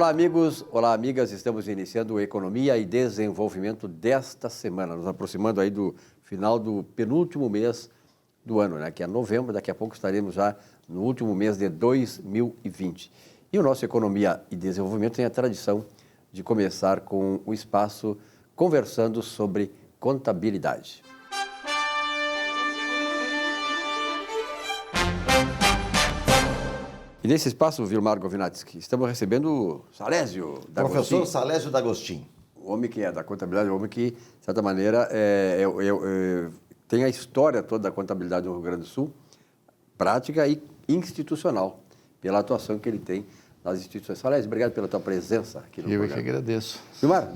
Olá, amigos. Olá, amigas. Estamos iniciando o Economia e Desenvolvimento desta semana, nos aproximando aí do final do penúltimo mês do ano, né? Que é novembro. Daqui a pouco estaremos já no último mês de 2020. E o nosso Economia e Desenvolvimento tem a tradição de começar com o espaço conversando sobre contabilidade. E nesse espaço, Vilmar Govinatsky, estamos recebendo o Salésio D'Agostin. Professor Salésio D'Agostin. O homem que é da contabilidade, o homem que, de certa maneira, tem a história toda da contabilidade do Rio Grande do Sul, prática e institucional, pela atuação que ele tem nas instituições. Salésio, obrigado pela tua presença aqui no programa. Eu que agradeço. Vilmar,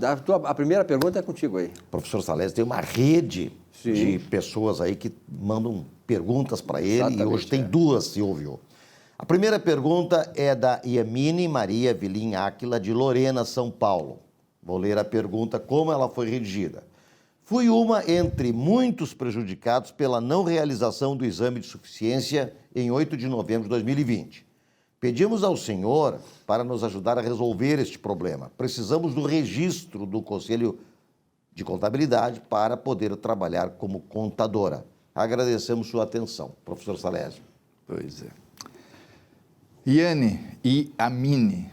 a primeira pergunta é contigo aí. Professor Salésio tem uma rede de pessoas aí que mandam perguntas para ele. Exatamente, e hoje tem duas, se ouviu. A primeira pergunta é da Yamine Maria Vilim Áquila, de Lorena, São Paulo. Vou ler a pergunta como ela foi redigida. Fui uma entre muitos prejudicados pela não realização do exame de suficiência em 8 de novembro de 2020. Pedimos ao senhor para nos ajudar a resolver este problema. Precisamos do registro do Conselho de Contabilidade para poder trabalhar como contadora. Agradecemos sua atenção, professor Salésio. Pois é. Iane e Amine.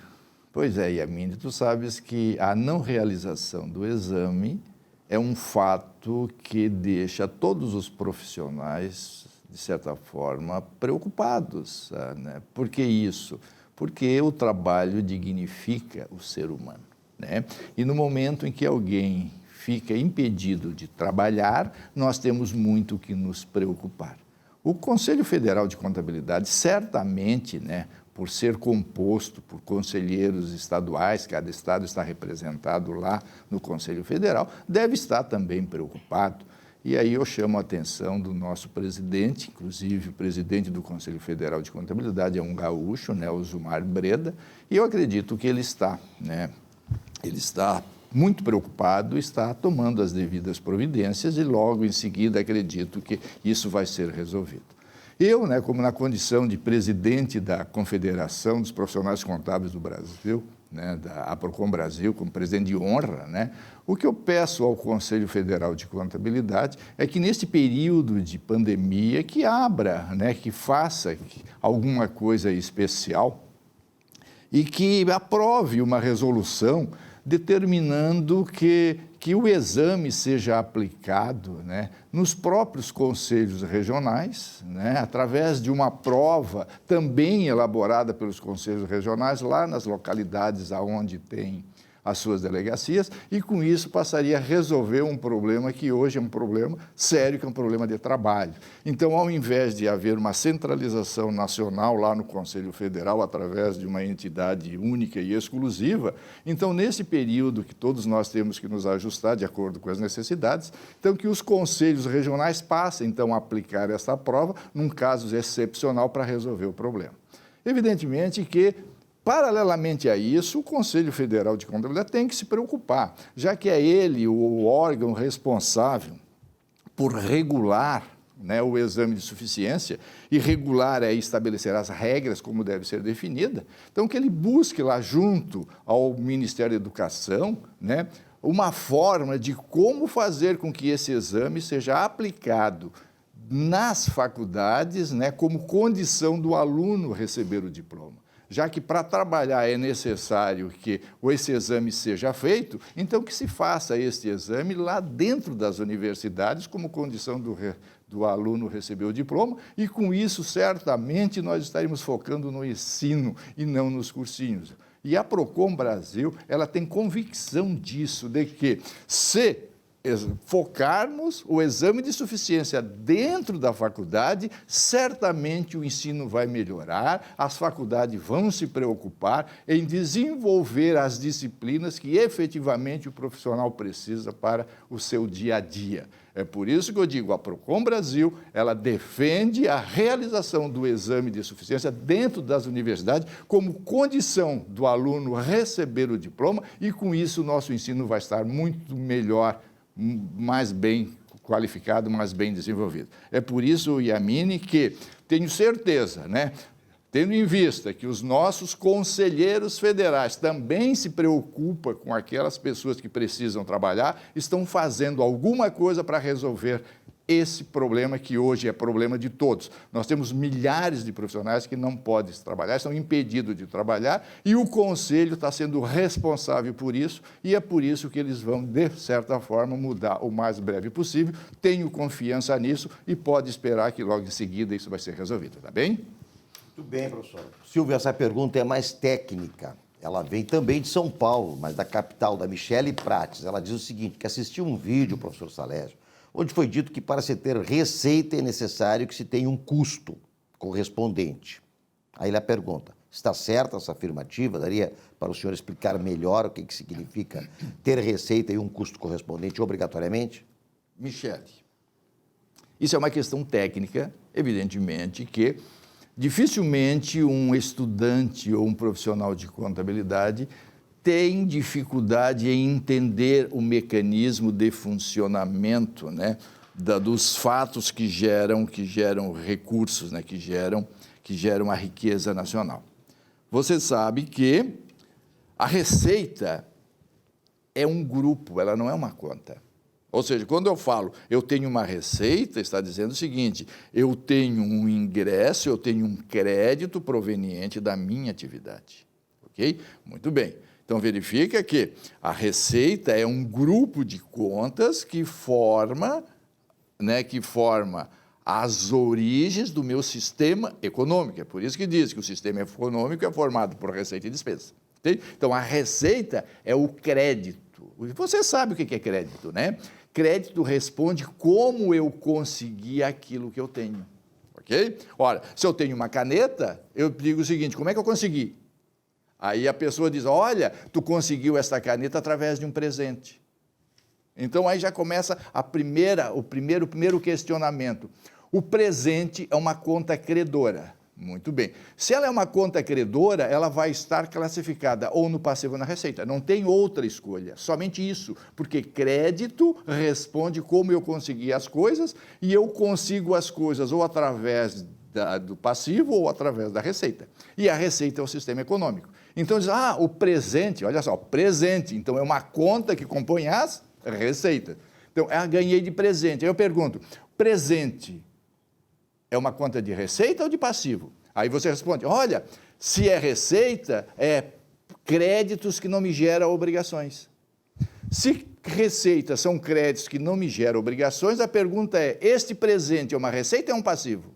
Pois é, Yamine, tu sabes que a não realização do exame é um fato que deixa todos os profissionais, de certa forma, preocupados, né? Por que isso? Porque o trabalho dignifica o ser humano, né? E no momento em que alguém fica impedido de trabalhar, nós temos muito que nos preocupar. O Conselho Federal de Contabilidade, certamente, né, por ser composto por conselheiros estaduais, cada estado está representado lá no Conselho Federal, deve estar também preocupado. E aí eu chamo a atenção do nosso presidente, inclusive o presidente do Conselho Federal de Contabilidade é um gaúcho, né, o Zumar Breda, e eu acredito que ele está muito preocupado, está tomando as devidas providências e logo em seguida acredito que isso vai ser resolvido. Eu, né, como na condição de presidente da Confederação dos Profissionais Contábeis do Brasil, né, da APROCON Brasil, como presidente de honra, né, o que eu peço ao Conselho Federal de Contabilidade é que neste período de pandemia que abra, né, que faça alguma coisa especial e que aprove uma resolução determinando que o exame seja aplicado, né, nos próprios conselhos regionais, né, através de uma prova também elaborada pelos conselhos regionais, lá nas localidades onde tem as suas delegacias, e com isso passaria a resolver um problema que hoje é um problema sério, que é um problema de trabalho. Então, ao invés de haver uma centralização nacional lá no Conselho Federal, através de uma entidade única e exclusiva, então, nesse período que todos nós temos que nos ajustar de acordo com as necessidades, então, que os conselhos regionais passem, então, a aplicar essa prova num caso excepcional para resolver o problema. Evidentemente que, paralelamente a isso, o Conselho Federal de Contabilidade tem que se preocupar, já que é ele o órgão responsável por regular, né, o exame de suficiência, e regular é estabelecer as regras como deve ser definida, então que ele busque lá junto ao Ministério da Educação, né, uma forma de como fazer com que esse exame seja aplicado nas faculdades, né, como condição do aluno receber o diploma. Já que para trabalhar é necessário que esse exame seja feito, então que se faça este exame lá dentro das universidades como condição do aluno receber o diploma, e com isso certamente nós estaremos focando no ensino e não nos cursinhos. E a Procon Brasil, ela tem convicção disso, de que se focarmos o exame de suficiência dentro da faculdade, certamente o ensino vai melhorar, as faculdades vão se preocupar em desenvolver as disciplinas que efetivamente o profissional precisa para o seu dia a dia. É por isso que eu digo, a Procon Brasil, ela defende a realização do exame de suficiência dentro das universidades como condição do aluno receber o diploma, e com isso o nosso ensino vai estar muito melhor, mais bem qualificado, mais bem desenvolvido. É por isso, Yamine, que tenho certeza, né? tendo em vista que os nossos conselheiros federais também se preocupam com aquelas pessoas que precisam trabalhar, estão fazendo alguma coisa para resolver esse problema que hoje é problema de todos. Nós temos milhares de profissionais que não podem trabalhar, estão impedidos de trabalhar, e o Conselho está sendo responsável por isso, e é por isso que eles vão, de certa forma, mudar o mais breve possível. Tenho confiança nisso e pode esperar que logo em seguida isso vai ser resolvido, tá bem? Muito bem, professor. Silvio, essa pergunta é mais técnica. Ela vem também de São Paulo, mas da capital, da Michele Prates. Ela diz o seguinte, que assistiu um vídeo, professor Salésio, onde foi dito que para se ter receita é necessário que se tenha um custo correspondente. Aí ele pergunta, está certa essa afirmativa? Daria para o senhor explicar melhor o que significa ter receita e um custo correspondente obrigatoriamente? Michele, isso é uma questão técnica, evidentemente, que dificilmente um estudante ou um profissional de contabilidade tem dificuldade em entender o mecanismo de funcionamento, né, dos fatos que geram recursos, né, que geram a riqueza nacional. Você sabe que a receita é um grupo, ela não é uma conta. Ou seja, quando eu falo eu tenho uma receita, está dizendo o seguinte, eu tenho um ingresso, eu tenho um crédito proveniente da minha atividade. Ok? Muito bem. Então, verifica que a receita é um grupo de contas que forma as origens do meu sistema econômico. É por isso que diz que o sistema econômico é formado por receita e despesa. Okay? Então, a receita é o crédito. Você sabe o que é crédito, né? Crédito responde como eu consegui aquilo que eu tenho. Ok? Ora, se eu tenho uma caneta, eu digo o seguinte, como é que eu consegui? Aí a pessoa diz, olha, tu conseguiu esta caneta através de um presente. Então aí já começa o primeiro questionamento. O presente é uma conta credora. Muito bem. Se ela é uma conta credora, ela vai estar classificada ou no passivo ou na receita. Não tem outra escolha, somente isso. Porque crédito responde como eu consegui as coisas e eu consigo as coisas ou através do passivo ou através da receita. E a receita é o sistema econômico. Então diz, o presente, olha só, presente, então é uma conta que compõe as receitas. Então, ganhei de presente. Aí eu pergunto, presente é uma conta de receita ou de passivo? Aí você responde, olha, se é receita, é créditos que não me geram obrigações. Se receitas são créditos que não me geram obrigações, a pergunta é, este presente é uma receita ou é um passivo?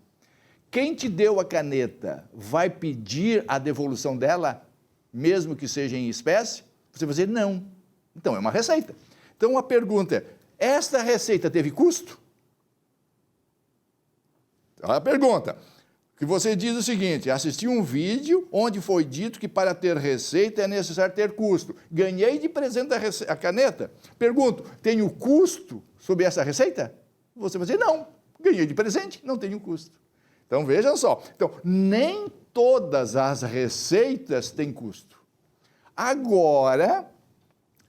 Quem te deu a caneta vai pedir a devolução dela, mesmo que seja em espécie? Você vai dizer não. Então, é uma receita. Então, a pergunta é, esta receita teve custo? A pergunta, que você diz o seguinte, assisti um vídeo onde foi dito que para ter receita é necessário ter custo. Ganhei de presente a caneta. Pergunto, tenho custo sobre essa receita? Você vai dizer não, ganhei de presente, não tenho custo. Então, vejam só, nem todas as receitas têm custo. Agora,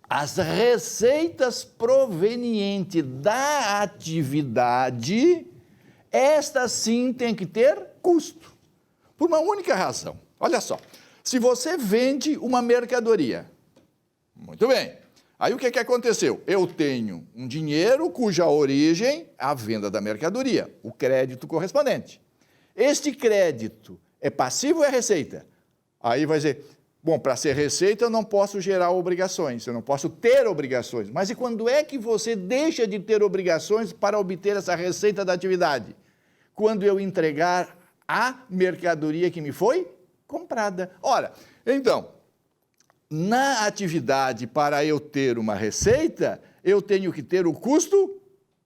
as receitas provenientes da atividade, estas sim têm que ter custo. Por uma única razão. Olha só, se você vende uma mercadoria, muito bem, aí o que aconteceu? Eu tenho um dinheiro cuja origem é a venda da mercadoria, o crédito correspondente. Este crédito é passivo ou é receita? Aí vai dizer, bom, para ser receita eu não posso gerar obrigações, eu não posso ter obrigações. Mas e quando é que você deixa de ter obrigações para obter essa receita da atividade? Quando eu entregar a mercadoria que me foi comprada. Ora, então, na atividade, para eu ter uma receita, eu tenho que ter o custo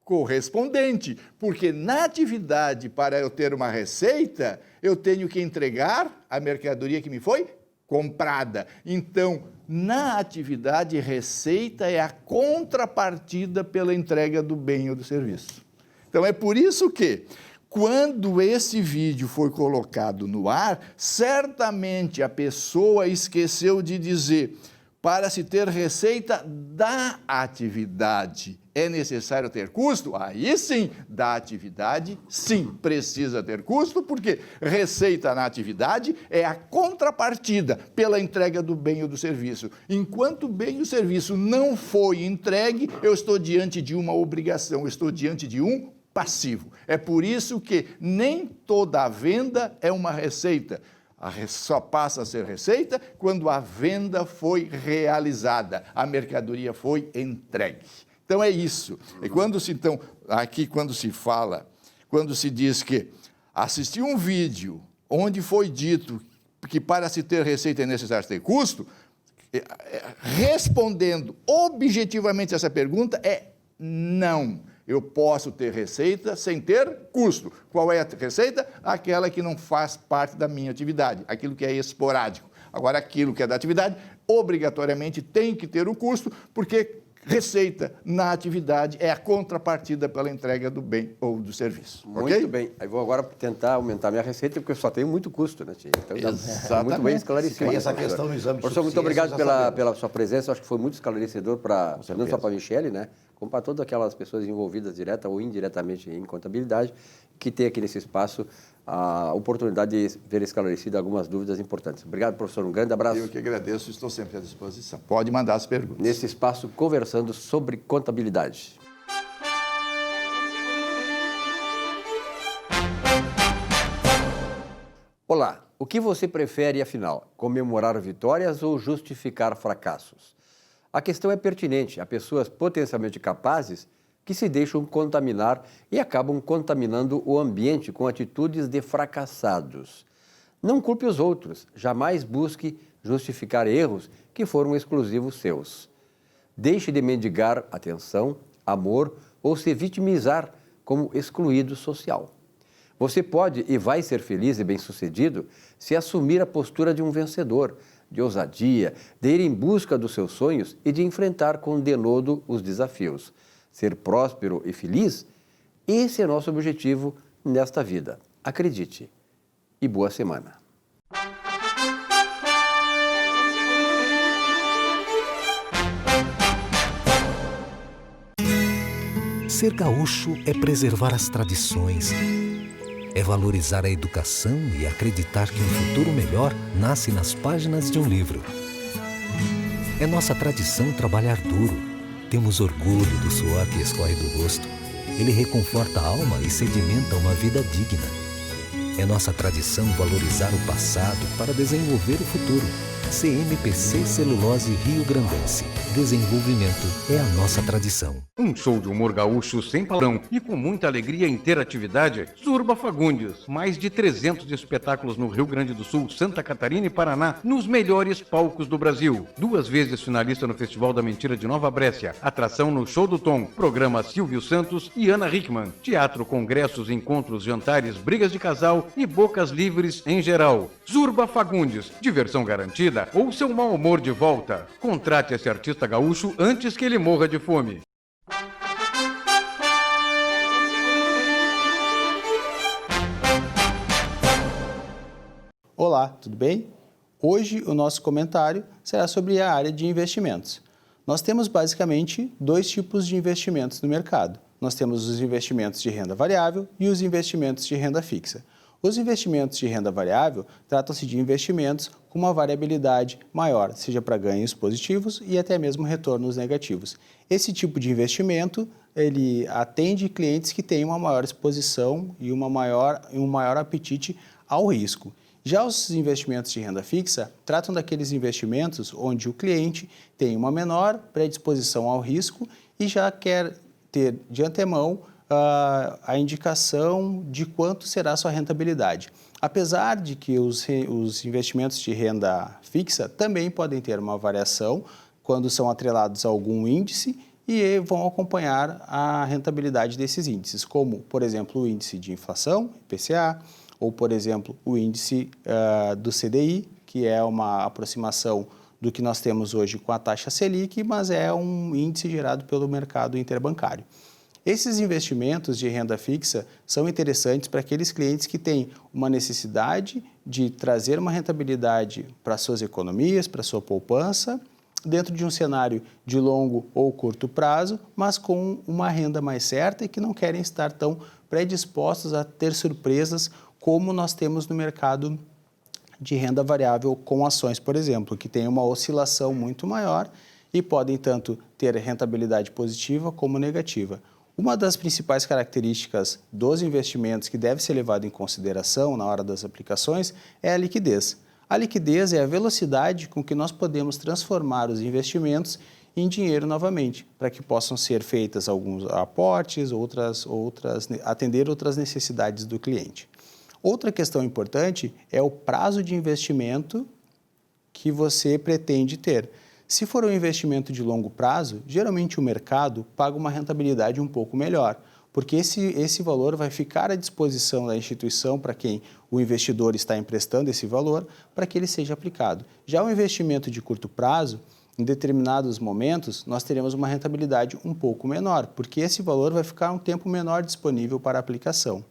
correspondente, porque na atividade, para eu ter uma receita, eu tenho que entregar a mercadoria que me foi comprada. Então, na atividade, receita é a contrapartida pela entrega do bem ou do serviço. Então, é por isso que, quando esse vídeo foi colocado no ar, certamente a pessoa esqueceu de dizer Para se ter receita da atividade, é necessário ter custo? Aí sim, da atividade, sim, precisa ter custo, porque receita na atividade é a contrapartida pela entrega do bem ou do serviço. Enquanto o bem ou o serviço não foi entregue, eu estou diante de uma obrigação, eu estou diante de um passivo. É por isso que nem toda a venda é uma receita. Só passa a ser receita quando a venda foi realizada, a mercadoria foi entregue. Então é isso. E quando se diz que assistir um vídeo onde foi dito que para se ter receita é necessário ter custo, respondendo objetivamente essa pergunta é não. Eu posso ter receita sem ter custo. Qual é a receita? Aquela que não faz parte da minha atividade, aquilo que é esporádico. Agora, aquilo que é da atividade, obrigatoriamente tem que ter o custo, porque receita na atividade é a contrapartida pela entrega do bem ou do serviço. Muito bem. Aí vou agora tentar aumentar minha receita, porque eu só tenho muito custo, né, tia? Então, exatamente. Muito bem esclarecido. E essa questão do exame de professor, muito obrigado pela sua presença. Acho que foi muito esclarecedor não só para a Michele, né? Como para todas aquelas pessoas envolvidas direta ou indiretamente em contabilidade, que tem aqui nesse espaço a oportunidade de ver esclarecidas algumas dúvidas importantes. Obrigado, professor. Um grande abraço. Eu que agradeço, estou sempre à disposição. Pode mandar as perguntas. Nesse espaço, conversando sobre contabilidade. Olá, o que você prefere, afinal? Comemorar vitórias ou justificar fracassos? A questão é pertinente a pessoas potencialmente capazes que se deixam contaminar e acabam contaminando o ambiente com atitudes de fracassados. Não culpe os outros, jamais busque justificar erros que foram exclusivos seus. Deixe de mendigar atenção, amor ou se vitimizar como excluído social. Você pode e vai ser feliz e bem-sucedido se assumir a postura de um vencedor, de ousadia, de ir em busca dos seus sonhos e de enfrentar com denodo os desafios. Ser próspero e feliz, esse é nosso objetivo nesta vida. Acredite. E boa semana. Ser gaúcho é preservar as tradições, é valorizar a educação e acreditar que um futuro melhor nasce nas páginas de um livro. É nossa tradição trabalhar duro. Temos orgulho do suor que escorre do rosto. Ele reconforta a alma e sedimenta uma vida digna. É nossa tradição valorizar o passado para desenvolver o futuro. CMPC Celulose Rio Grandense. Desenvolvimento é a nossa tradição. Um show de humor gaúcho sem palavrão e com muita alegria em ter atividade. Zurba Fagundes. Mais de 300 espetáculos no Rio Grande do Sul, Santa Catarina e Paraná, nos melhores palcos do Brasil. 2 vezes finalista no Festival da Mentira de Nova Brécia. Atração no Show do Tom. Programa Silvio Santos e Ana Hickman. Teatro, congressos, encontros, jantares, brigas de casal e bocas livres em geral. Zurba Fagundes. Diversão garantida ou seu mau humor de volta. Contrate esse artista gaúcho antes que ele morra de fome. Olá, tudo bem? Hoje o nosso comentário será sobre a área de investimentos. Nós temos basicamente 2 tipos de investimentos no mercado. Nós temos os investimentos de renda variável e os investimentos de renda fixa. Os investimentos de renda variável tratam-se de investimentos com uma variabilidade maior, seja para ganhos positivos e até mesmo retornos negativos. Esse tipo de investimento, ele atende clientes que têm uma maior exposição e um maior apetite ao risco. Já os investimentos de renda fixa tratam daqueles investimentos onde o cliente tem uma menor predisposição ao risco e já quer ter de antemão a indicação de quanto será a sua rentabilidade. Apesar de que os investimentos de renda fixa também podem ter uma variação quando são atrelados a algum índice e vão acompanhar a rentabilidade desses índices, como, por exemplo, o índice de inflação, IPCA, ou, por exemplo, o índice do CDI, que é uma aproximação do que nós temos hoje com a taxa Selic, mas é um índice gerado pelo mercado interbancário. Esses investimentos de renda fixa são interessantes para aqueles clientes que têm uma necessidade de trazer uma rentabilidade para suas economias, para sua poupança dentro de um cenário de longo ou curto prazo, mas com uma renda mais certa e que não querem estar tão predispostos a ter surpresas como nós temos no mercado de renda variável com ações, por exemplo, que tem uma oscilação muito maior e podem tanto ter rentabilidade positiva como negativa. Uma das principais características dos investimentos que deve ser levado em consideração na hora das aplicações é a liquidez. A liquidez é a velocidade com que nós podemos transformar os investimentos em dinheiro novamente, para que possam ser feitas alguns aportes, atender outras necessidades do cliente. Outra questão importante é o prazo de investimento que você pretende ter. Se for um investimento de longo prazo, geralmente o mercado paga uma rentabilidade um pouco melhor, porque esse valor vai ficar à disposição da instituição para quem o investidor está emprestando esse valor, para que ele seja aplicado. Já o investimento de curto prazo, em determinados momentos, nós teremos uma rentabilidade um pouco menor, porque esse valor vai ficar um tempo menor disponível para aplicação.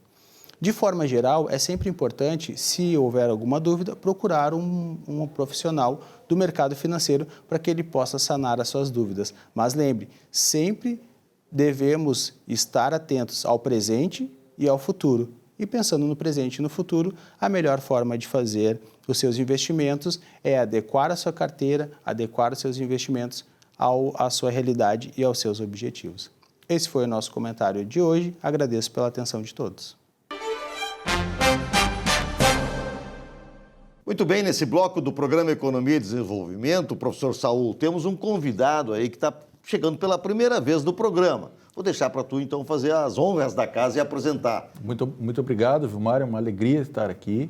De forma geral, é sempre importante, se houver alguma dúvida, procurar um profissional do mercado financeiro para que ele possa sanar as suas dúvidas. Mas lembre, sempre devemos estar atentos ao presente e ao futuro. E pensando no presente e no futuro, a melhor forma de fazer os seus investimentos é adequar a sua carteira, adequar os seus investimentos à sua realidade e aos seus objetivos. Esse foi o nosso comentário de hoje. Agradeço pela atenção de todos. Muito bem, nesse bloco do programa Economia e Desenvolvimento, professor Saul, temos um convidado aí que está chegando pela primeira vez no programa. Vou deixar para tu, então, fazer as honras da casa e apresentar. Muito obrigado, Vilmar. É uma alegria estar aqui.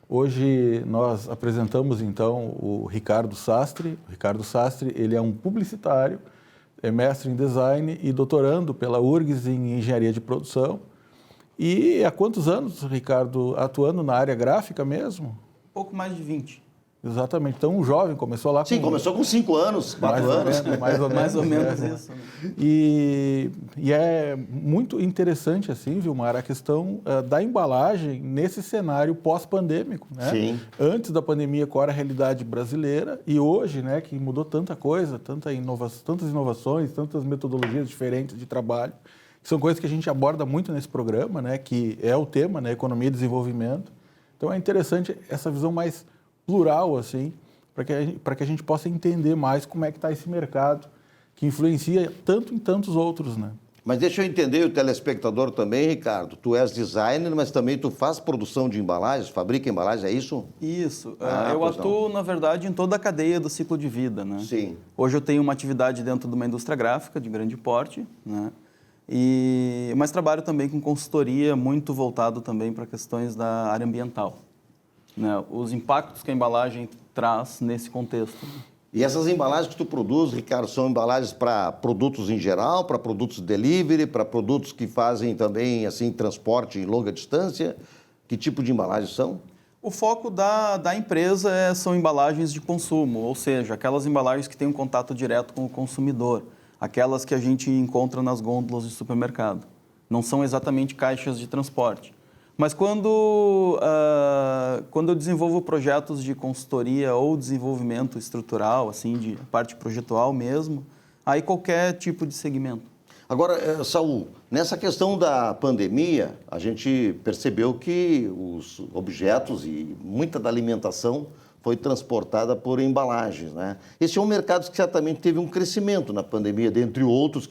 Hoje nós apresentamos, então, o Ricardo Sastre. O Ricardo Sastre, ele é um publicitário, é mestre em design e doutorando pela URGS em engenharia de produção. E há quantos anos, Ricardo, atuando na área gráfica mesmo? Pouco mais de 20. Exatamente. Então, um jovem começou lá com... Sim, começou com 5 anos, 4 anos. Mais ou menos isso. E é muito interessante, assim, Vilmar, a questão da embalagem nesse cenário pós-pandêmico, né? Sim. Antes da pandemia, qual era a realidade brasileira e hoje, né, que mudou tanta coisa, tantas inovações, tantas metodologias diferentes de trabalho, que são coisas que a gente aborda muito nesse programa, né, que é o tema, né, economia e desenvolvimento. Então, é interessante essa visão mais plural, assim, para que a gente possa entender mais como é que está esse mercado, que influencia tanto em tantos outros, né? Mas deixa eu entender o telespectador também, Ricardo. Tu és designer, mas também tu faz produção de embalagens, fabrica embalagens, é isso? Isso. Eu atuo, na verdade, em toda a cadeia do ciclo de vida, né? Sim. Hoje eu tenho uma atividade dentro de uma indústria gráfica de grande porte, né? Mas trabalho também com consultoria, muito voltado também para questões da área ambiental, né? Os impactos que a embalagem traz nesse contexto. E essas embalagens que tu produz, Ricardo, são embalagens para produtos em geral, para produtos de delivery, para produtos que fazem também assim transporte em longa distância? Que tipo de embalagens são? O foco da empresa são embalagens de consumo, ou seja, aquelas embalagens que têm um contato direto com o consumidor, aquelas que a gente encontra nas gôndolas de supermercado. Não são exatamente caixas de transporte. Mas quando eu desenvolvo projetos de consultoria ou desenvolvimento estrutural, assim, de parte projetual mesmo, aí qualquer tipo de segmento. Agora, Saul, nessa questão da pandemia, a gente percebeu que os objetos e muita da alimentação foi transportada por embalagens, né? Esse é um mercado que certamente teve um crescimento na pandemia, dentre outros,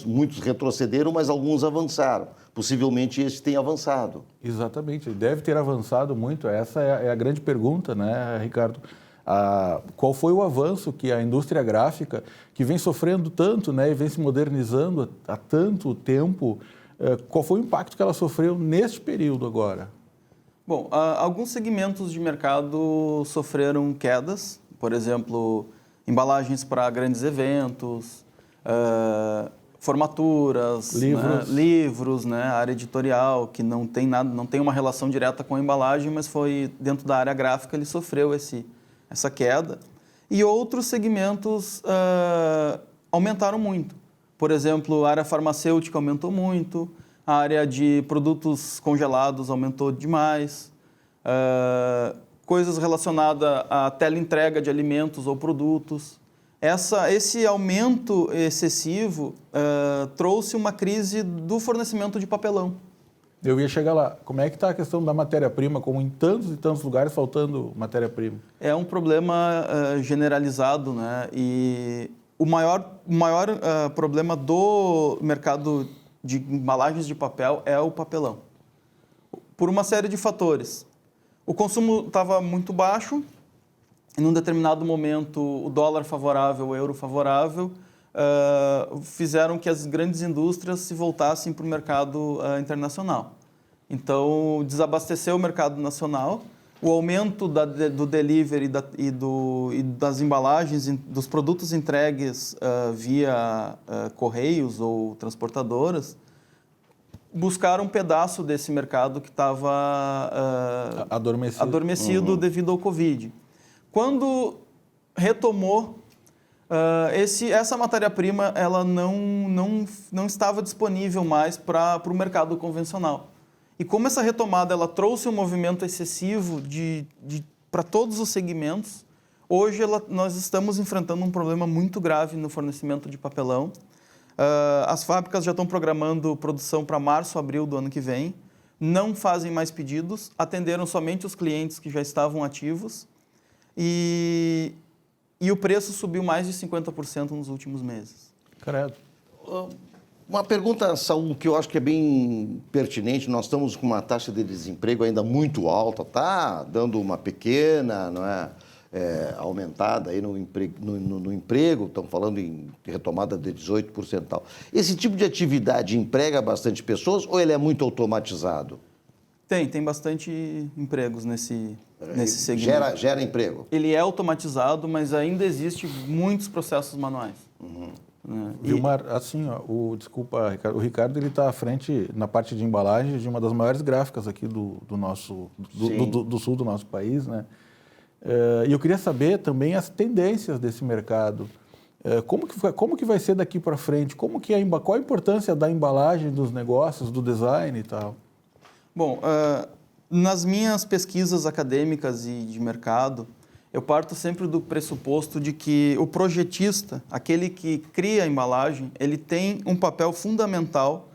muitos retrocederam, mas alguns avançaram. Possivelmente esse tem avançado. Exatamente, ele deve ter avançado muito. Essa é a grande pergunta, né, Ricardo? Qual foi o avanço que a indústria gráfica, que vem sofrendo tanto, né, e vem se modernizando há tanto tempo, qual foi o impacto que ela sofreu neste período agora? Bom, alguns segmentos de mercado sofreram quedas, por exemplo, embalagens para grandes eventos, formaturas, livros, né, área editorial, que não tem uma relação direta com a embalagem, mas foi dentro da área gráfica, ele sofreu essa queda. E outros segmentos aumentaram muito. Por exemplo, a área farmacêutica aumentou muito, a área de produtos congelados aumentou demais, coisas relacionadas à teleentrega de alimentos ou produtos. Esse aumento excessivo trouxe uma crise do fornecimento de papelão. Eu ia chegar lá. Como é que está a questão da matéria-prima, como em tantos e tantos lugares faltando matéria-prima? É um problema generalizado, né? E o maior problema do mercado de embalagens de papel é o papelão, por uma série de fatores. O consumo estava muito baixo, em um determinado momento o dólar favorável, o euro favorável, fizeram que as grandes indústrias se voltassem para o mercado internacional. Então, desabasteceu o mercado nacional, o aumento do delivery e das embalagens, dos produtos entregues via correios ou transportadoras, buscaram um pedaço desse mercado que estava adormecido devido ao Covid. Quando retomou, essa matéria-prima ela não estava disponível mais para o mercado convencional. E como essa retomada ela trouxe um movimento excessivo para todos os segmentos, hoje nós estamos enfrentando um problema muito grave no fornecimento de papelão. As fábricas já estão programando produção para março, abril do ano que vem, não fazem mais pedidos, atenderam somente os clientes que já estavam ativos e o preço subiu mais de 50% nos últimos meses. Credo. Uma pergunta, Saul, que eu acho que é bem pertinente. Nós estamos com uma taxa de desemprego ainda muito alta, está dando uma pequena, não é, aumentada aí no emprego, estão falando em retomada de 18% e tal. Esse tipo de atividade emprega bastante pessoas ou ele é muito automatizado? Tem bastante empregos nesse segmento. Gera emprego? Ele é automatizado, mas ainda existe muitos processos manuais. Vilmar, assim, ó, desculpa, Ricardo, o Ricardo ele está à frente na parte de embalagem de uma das maiores gráficas aqui do sul do nosso país, né? E eu queria saber também as tendências desse mercado. Como que vai ser daqui para frente? Qual a importância da embalagem, dos negócios, do design e tal? Bom, nas minhas pesquisas acadêmicas e de mercado, eu parto sempre do pressuposto de que o projetista, aquele que cria a embalagem, ele tem um papel fundamental,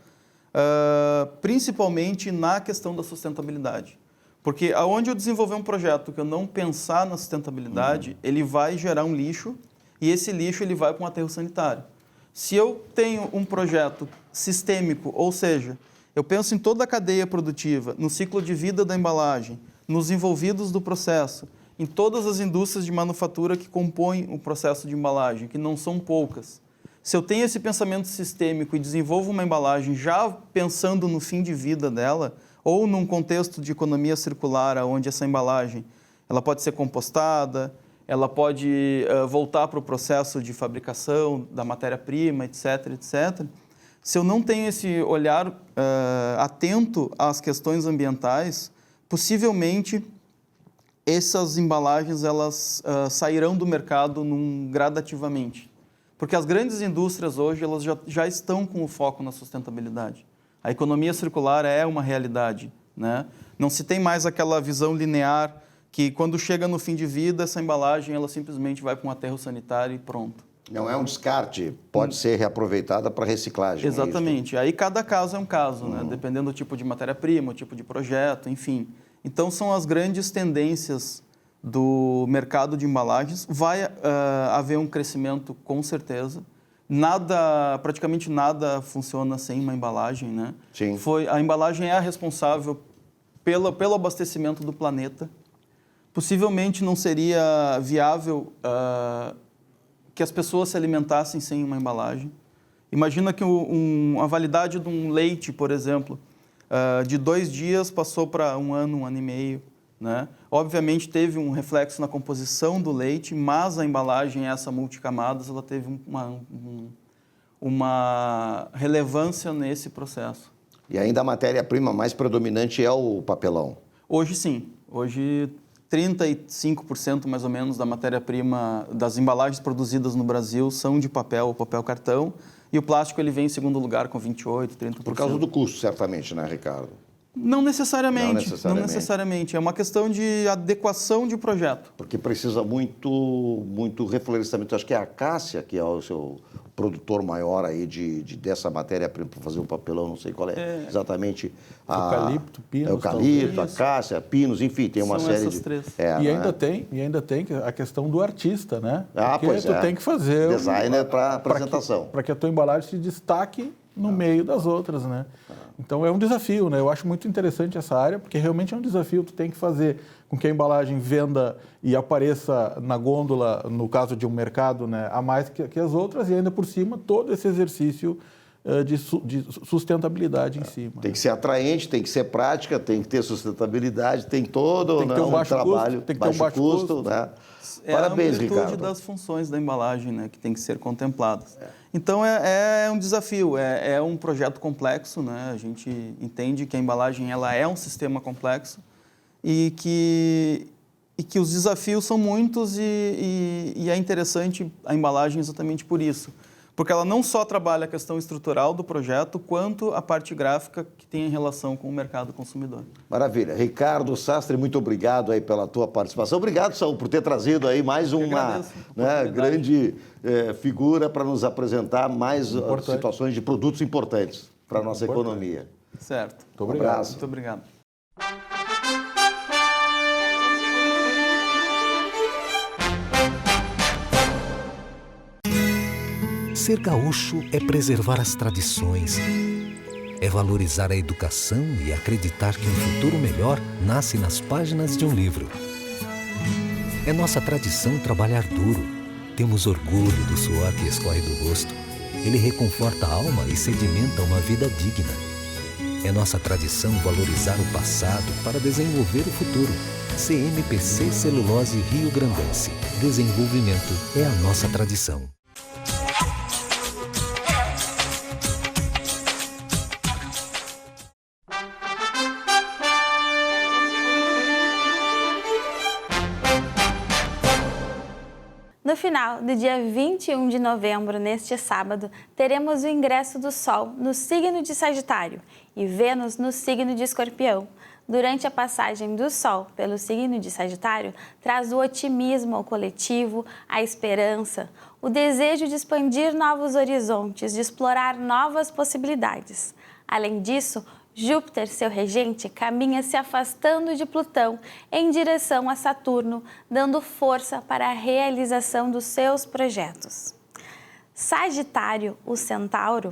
principalmente na questão da sustentabilidade. Porque aonde eu desenvolver um projeto que eu não pensar na sustentabilidade, ele vai gerar um lixo e esse lixo ele vai para um aterro sanitário. Se eu tenho um projeto sistêmico, ou seja, eu penso em toda a cadeia produtiva, no ciclo de vida da embalagem, nos envolvidos do processo, em todas as indústrias de manufatura que compõem o processo de embalagem, que não são poucas. Se eu tenho esse pensamento sistêmico e desenvolvo uma embalagem já pensando no fim de vida dela, ou num contexto de economia circular, onde essa embalagem ela pode ser compostada, ela pode voltar para o processo de fabricação da matéria-prima, etc., etc., se eu não tenho esse olhar atento às questões ambientais, possivelmente essas embalagens elas sairão do mercado gradativamente. Porque as grandes indústrias hoje elas já estão com o foco na sustentabilidade. A economia circular é uma realidade, né? Não se tem mais aquela visão linear que quando chega no fim de vida, essa embalagem ela simplesmente vai para um aterro sanitário e pronto. Não é um descarte, pode ser reaproveitada para reciclagem. Exatamente. Aí cada caso é um caso, né? Dependendo do tipo de matéria-prima, o tipo de projeto, enfim. Então são as grandes tendências do mercado de embalagens. Vai haver um crescimento com certeza. Praticamente nada funciona sem uma embalagem, né? Sim. A embalagem é a responsável pelo abastecimento do planeta. Possivelmente não seria viável que as pessoas se alimentassem sem uma embalagem. Imagina que a validade de um leite, por exemplo, de 2 dias passou para 1 ano, 1 ano e meio, né? Obviamente teve um reflexo na composição do leite, mas a embalagem, essa multicamadas, ela teve uma relevância nesse processo. E ainda a matéria-prima mais predominante é o papelão? Hoje sim. Hoje 35% mais ou menos da matéria-prima, das embalagens produzidas no Brasil são de papel cartão, e o plástico ele vem em segundo lugar com 28%, 30%. Por causa do custo, certamente, né, Ricardo? Não necessariamente. Não necessariamente. É uma questão de adequação de projeto. Porque precisa muito reflorestamento. Acho que é a acácia, que é o seu produtor maior aí dessa matéria-prima para fazer um papelão, não sei qual é exatamente. Eucalipto, pinos. Eucalipto, acácia, pinos, enfim, tem uma São série essas três. E ainda tem a questão do artista, né? Porque pois tu tem que fazer designer para apresentação. Para que a tua embalagem se destaque no meio das outras, né? Então é um desafio, né? Eu acho muito interessante essa área, porque realmente é um desafio. Tu tem que fazer com que a embalagem venda e apareça na gôndola, no caso de um mercado, né, a mais que as outras, e ainda por cima todo esse exercício de sustentabilidade em cima. Tem que ser atraente, tem que ser prática, tem que ter sustentabilidade, tem todo tem que ter um baixo trabalho, custo, tem que ter um baixo custo. Né? Parabéns, Ricardo. É a amplitude das funções da embalagem, né, que tem que ser contempladas. Então, é um desafio, é um projeto complexo, né? A gente entende que a embalagem ela é um sistema complexo e que os desafios são muitos e é interessante a embalagem exatamente por isso. Porque ela não só trabalha a questão estrutural do projeto, quanto a parte gráfica que tem em relação com o mercado consumidor. Maravilha. Ricardo Sastre, muito obrigado aí pela tua participação. Obrigado, Saul, por ter trazido aí mais uma grande figura para nos apresentar mais situações de produtos importantes para a nossa economia. Certo. Muito obrigado. Abraço. Muito obrigado. Ser gaúcho é preservar as tradições, é valorizar a educação e acreditar que um futuro melhor nasce nas páginas de um livro. É nossa tradição trabalhar duro. Temos orgulho do suor que escorre do rosto. Ele reconforta a alma e sedimenta uma vida digna. É nossa tradição valorizar o passado para desenvolver o futuro. CMPC Celulose Rio Grandense. Desenvolvimento é a nossa tradição. No final do dia 21 de novembro, neste sábado, teremos o ingresso do Sol no signo de Sagitário e Vênus no signo de Escorpião. Durante a passagem do Sol pelo signo de Sagitário, traz o otimismo ao coletivo, a esperança, o desejo de expandir novos horizontes, de explorar novas possibilidades. Além disso, Júpiter, seu regente, caminha se afastando de Plutão em direção a Saturno, dando força para a realização dos seus projetos. Sagitário, o centauro,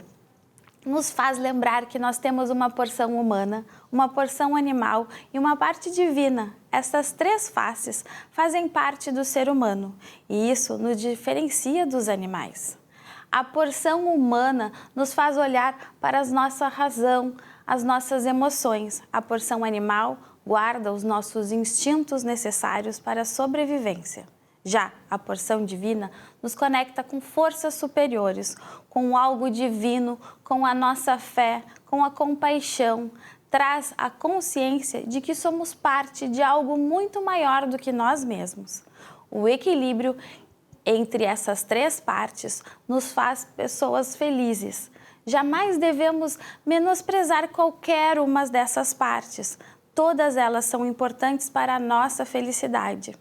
nos faz lembrar que nós temos uma porção humana, uma porção animal e uma parte divina. Essas três faces fazem parte do ser humano e isso nos diferencia dos animais. A porção humana nos faz olhar para a nossa razão, as nossas emoções. A porção animal guarda os nossos instintos necessários para a sobrevivência. Já a porção divina nos conecta com forças superiores, com algo divino, com a nossa fé, com a compaixão. Traz a consciência de que somos parte de algo muito maior do que nós mesmos. O equilíbrio entre essas três partes nos faz pessoas felizes. Jamais devemos menosprezar qualquer uma dessas partes. Todas elas são importantes para a nossa felicidade.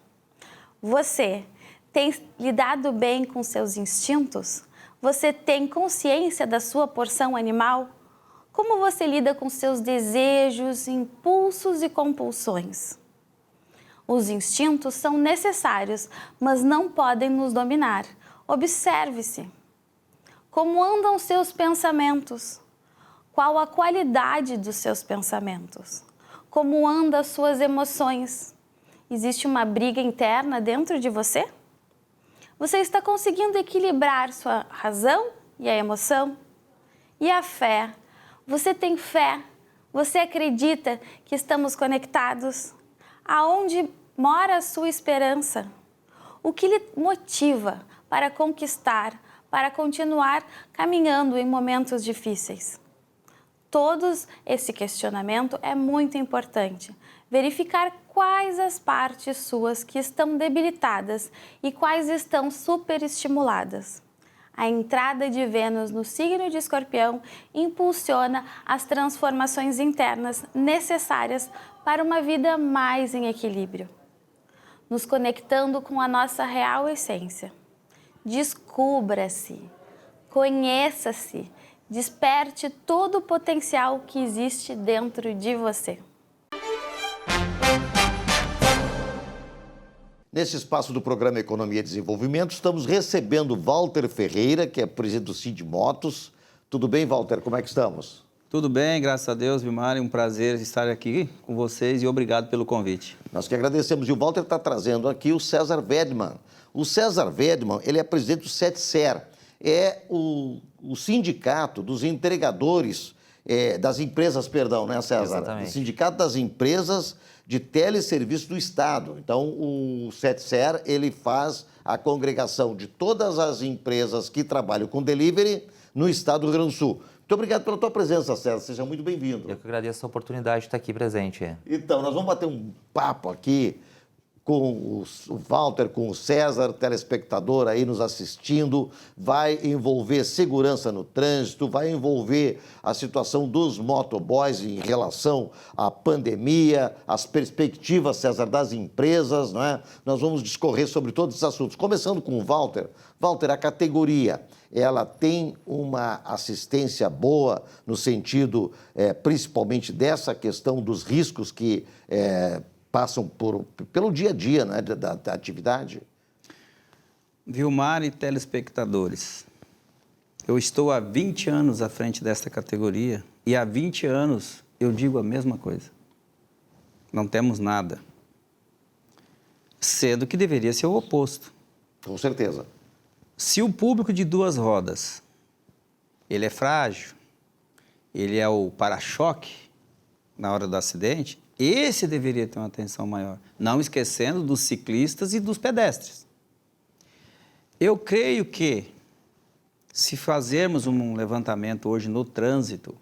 Você tem lidado bem com seus instintos? Você tem consciência da sua porção animal? Como você lida com seus desejos, impulsos e compulsões? Os instintos são necessários, mas não podem nos dominar. Observe-se. Como andam seus pensamentos? Qual a qualidade dos seus pensamentos? Como andam as suas emoções? Existe uma briga interna dentro de você? Você está conseguindo equilibrar sua razão e a emoção? E a fé? Você tem fé? Você acredita que estamos conectados? Aonde mora a sua esperança? O que lhe motiva para conquistar, para continuar caminhando em momentos difíceis? Todos esse questionamento é muito importante. Verificar quais as partes suas que estão debilitadas e quais estão superestimuladas. A entrada de Vênus no signo de Escorpião impulsiona as transformações internas necessárias para uma vida mais em equilíbrio, nos conectando com a nossa real essência. Descubra-se, conheça-se, desperte todo o potencial que existe dentro de você. Nesse espaço do programa Economia e Desenvolvimento, estamos recebendo Walter Ferreira, que é presidente do Sindimotos. Tudo bem, Walter? Como é que estamos? Tudo bem, graças a Deus, Vilmar. É um prazer estar aqui com vocês e obrigado pelo convite. Nós que agradecemos. E o Walter está trazendo aqui o César Wedman. O César Wedman, ele é presidente do SETSER. É o sindicato dos entregadores, das empresas, perdão, né, César? Exatamente. O sindicato das empresas de teleserviço do Estado. Então, o SETSER, ele faz a congregação de todas as empresas que trabalham com delivery no Estado do Rio Grande do Sul. Muito obrigado pela tua presença, César. Seja muito bem-vindo. Eu que agradeço a oportunidade de estar aqui presente. Então, nós vamos bater um papo aqui com o Walter, com o César, telespectador aí nos assistindo. Vai envolver segurança no trânsito, vai envolver a situação dos motoboys em relação à pandemia, as perspectivas, César, das empresas, não é? Nós vamos discorrer sobre todos esses assuntos. Começando com o Walter. Walter, a categoria, ela tem uma assistência boa no sentido, principalmente dessa questão dos riscos que passam pelo dia a dia, né, da atividade? Vilmar e telespectadores, eu estou há 20 anos à frente desta categoria e há 20 anos eu digo a mesma coisa. Não temos nada. Sendo que deveria ser o oposto. Com certeza. Se o público de duas rodas, ele é frágil, ele é o para-choque na hora do acidente, esse deveria ter uma atenção maior, não esquecendo dos ciclistas e dos pedestres. Eu creio que, se fazermos um levantamento hoje no trânsito,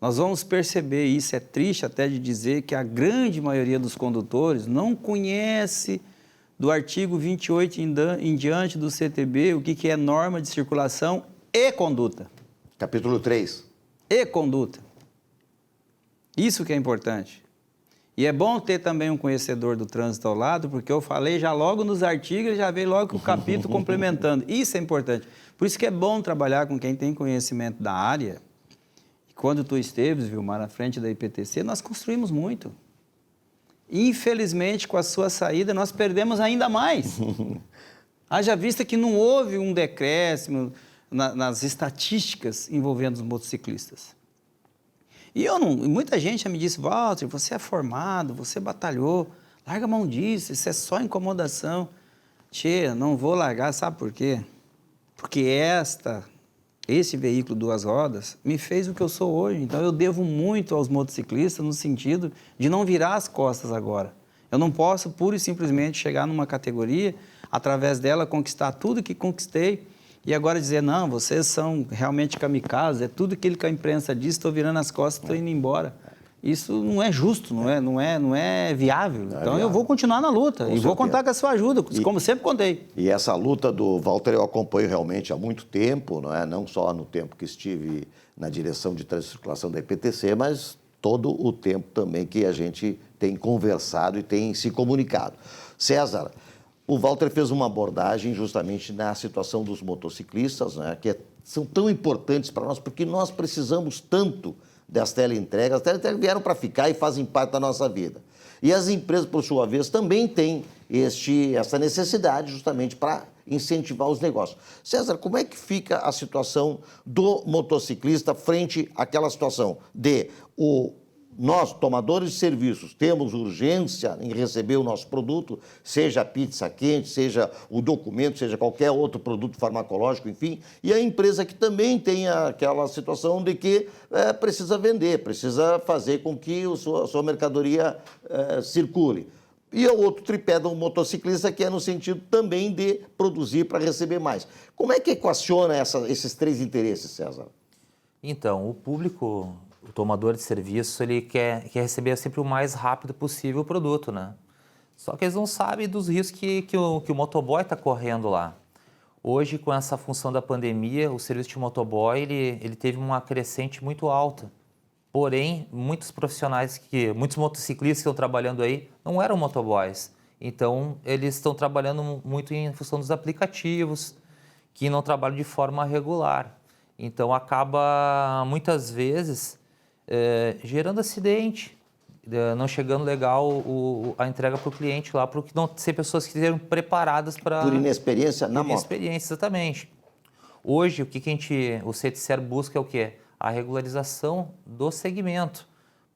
nós vamos perceber, e isso é triste até de dizer, que a grande maioria dos condutores não conhece do artigo 28 em diante do CTB o que é norma de circulação e conduta. Capítulo 3. E conduta. Isso que é importante. E é bom ter também um conhecedor do trânsito ao lado, porque eu falei já logo nos artigos, já veio logo o capítulo complementando. Isso é importante. Por isso que é bom trabalhar com quem tem conhecimento da área. E quando tu esteves, Vilmar, na frente da IPTC, nós construímos muito. Infelizmente, com a sua saída, nós perdemos ainda mais. Haja vista que não houve um decréscimo nas estatísticas envolvendo os motociclistas. E muita gente já me disse, Walter, você é formado, você batalhou, larga a mão disso, isso é só incomodação. Tchê, não vou largar, sabe por quê? Porque esse veículo duas rodas me fez o que eu sou hoje. Então eu devo muito aos motociclistas no sentido de não virar as costas agora. Eu não posso pura e simplesmente chegar numa categoria, através dela conquistar tudo que conquistei, e agora dizer, não, vocês são realmente kamikazes, é tudo aquilo que a imprensa diz, estou virando as costas, estou indo embora. Isso não é justo, não é viável. Então eu vou continuar na luta e vou contar com a sua ajuda, como sempre contei. E essa luta do Walter eu acompanho realmente há muito tempo, não só no tempo que estive na direção de trânsito e circulação da IPTC, mas todo o tempo também que a gente tem conversado e tem se comunicado. César, o Walter fez uma abordagem justamente na situação dos motociclistas, que são tão importantes para nós, porque nós precisamos tanto das teleentregas. As teleentregas vieram para ficar e fazem parte da nossa vida. E as empresas, por sua vez, também têm essa necessidade justamente para incentivar os negócios. César, como é que fica a situação do motociclista frente àquela situação de nós, tomadores de serviços, temos urgência em receber o nosso produto, seja a pizza quente, seja o documento, seja qualquer outro produto farmacológico, enfim, e a empresa que também tem aquela situação de que precisa vender, precisa fazer com que a sua mercadoria circule. E o outro tripé do motociclista, que é no sentido também de produzir para receber mais. Como é que equaciona esses três interesses, César? Então, o público, o tomador de serviço, ele quer receber sempre o mais rápido possível o produto, né? Só que eles não sabem dos riscos que o motoboy está correndo lá. Hoje, com essa função da pandemia, o serviço de motoboy ele teve uma crescente muito alta. Porém, muitos motociclistas que estão trabalhando aí não eram motoboys. Então, eles estão trabalhando muito em função dos aplicativos, que não trabalham de forma regular. Então, acaba, muitas vezes, gerando acidente, não chegando legal a entrega para o cliente lá, porque não ser pessoas que estejam preparadas para... Por inexperiência na moto. Inexperiência, exatamente. Hoje, o que o CETSER busca é o quê? A regularização do segmento,